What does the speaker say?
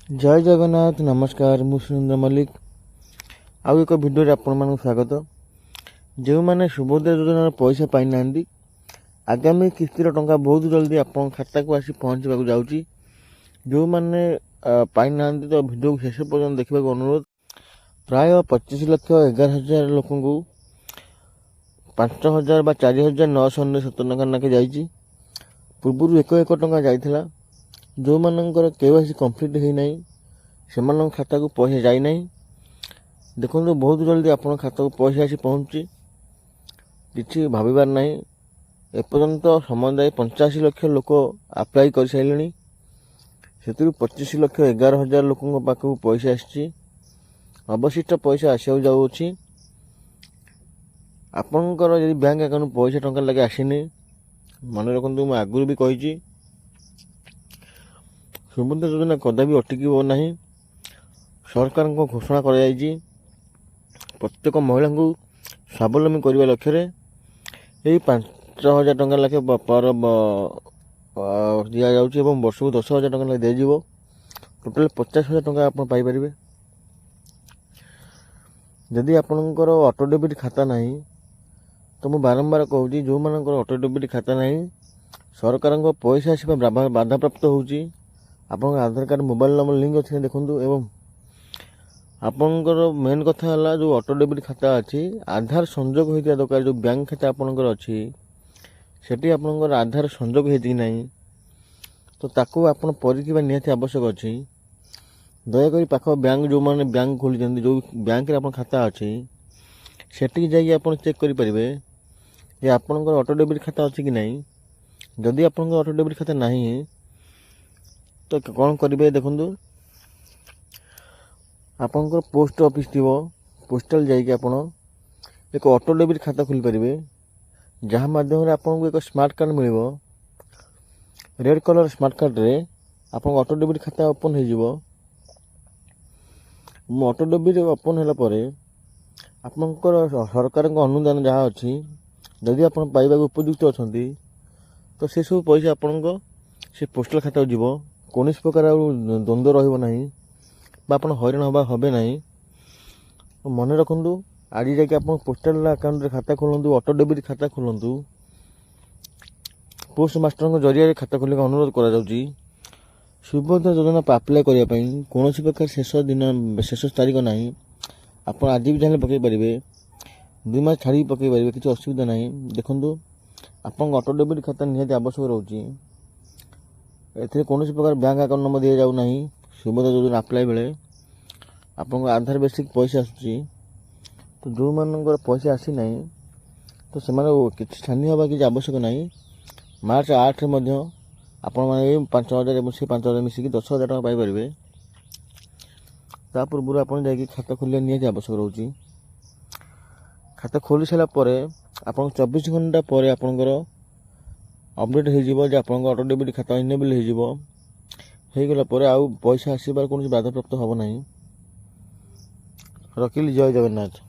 जय जगन्नाथ नमस्कार मु सुरेंद्र मल्लिक आउ एक भिडियो आपण मानक स्वागत। जो मैंने सुभद्रा योजनार पैसा पाई ना आगामी किस्तिर टंका बहुत जल्दी आप खाता को आसी पहुँचवाक जाऊँगी। जो मैंने पाई ना तो भिडियो शेष पर्यटन देखा अनुरोध। प्राय 25,11,000 लोक 5,000 4,997 टका नाके जाइए। पूर्व 1 टका जाइला। जो मानकर केवाईसी कंप्लीट होना से खाता को पैसा जाना। देखो बहुत जल्दी आप खाता को पैसा आसी पहुँची किसी भाबार ना। एपर्यंत समुदाय 85 लाख लोक अप्लाई कर सारे से 25,11,000 लोक पाखक पैसा आसी। अवशिष्ट पैसा आसा जाऊँगी। आपणकर यदि बैंक अकाउंट पैसा टंका लगे आसनी मन रखु मुझे आगुरी भी कही सुभद्रा योजना कदापि अटक ना। सरकार को घोषणा कर प्रत्येक महिला को स्वावलम्बी करने लक्ष्य यही 5,000 टका लाखे पर दि जाऊँगी। वर्ष को 10,000 टका दिज्व टोटाल 50,000 टका आप पाइपर। जदि आपणकर ऑटो डेबिट खाता ना तो मुझे बारंबार कहूँ जो मान ऑटो डेबिट खाता ना सरकार पैसा आसवा बाधाप्राप्त होची। आप आधार कार्ड मोबाइल नंबर लिंक अच्छे देखूँ एवं आपणकर मेन कथा है जो ऑटो डेबिट खाता अच्छी आधार संजोग होता दरकार। जो बैंक खाता आपणकर अच्छी सेठी आपणकर आधार संजोग होती ना तो ताकू आपण परीक्षा निहाती आवश्यक अच्छी। दयाकोरी पाख बैंक जो मैंने बैंक खोली जो बैंक रे खाता अच्छी सेठी जाइए आप चेक करेंगे ये आपणकर ऑटो डेबिट खाता अच्छी कि नहीं। जदि आपणकर ऑटो डेबिट खाता नहीं तो कौन करेंगे देखो आपणकर पोस्ट ऑफिस थी पोस्टाल जाइए आप एक ऑटो डेबिट खाता खोली पारे जहाँ माध्यम आपको एक स्मार्ट कार्ड मिल रेड कलर स्मार्ट कार्ड रे आप ऑटो डेबिट खाता ओपन हो ऑटो डेबिट ओपन होगापर आपणकर सरकार अनुदान जहाँ अच्छी जदि आप पाइबा उपयुक्त अच्छा तो से सब पैसा आपण से पोस्टाल खाता जीव कौन प्रकार द्वंद्व रहा आप हईराण हवा हे ना। मन रखु आज जाकि आप पोस्टाल अकाउंट खाता खोलु ऑटो डेबिट खाता खोलु पोस्ट मास्टर जरिया खाता खोल अनुरोध कर। सुभद्रा योजना अप्लाई करने कौन प्रकार शेष दिन शेष तारीख ना आप आज भी चाहे पकई पारे 2 मास छाड़ी पकई पारे किसी असुविधा ना। देखो आप ऑटो डेबिट खाता निहाती आवश्यक रोचे ए कौन प्रकार बैंक अकाउंट नंबर दि जाऊना। सुभद्रा योजना अप्लाई बेले आप आधार बेसिक पैसा आसूँ तो जो मानकर पैसा आसी ना तो से किसी छानी हवा किसी आवश्यक ना। मार्च 8 आपण मैंने 5,000 से 5,000 मिसिक 10,000 टका पाइपर। ता पूर्व आप खाता खोलिया निहाती आवश्यक रोचे। खाता खोली सारापर आप 24 घंटा पर आपणकर अपडेट हो ऑटो डेबिट खाता इनेबल होगला आउ पैसा आसबार कौन बाधाप्राप्त हम ना। रखिली जय जगन्नाथ।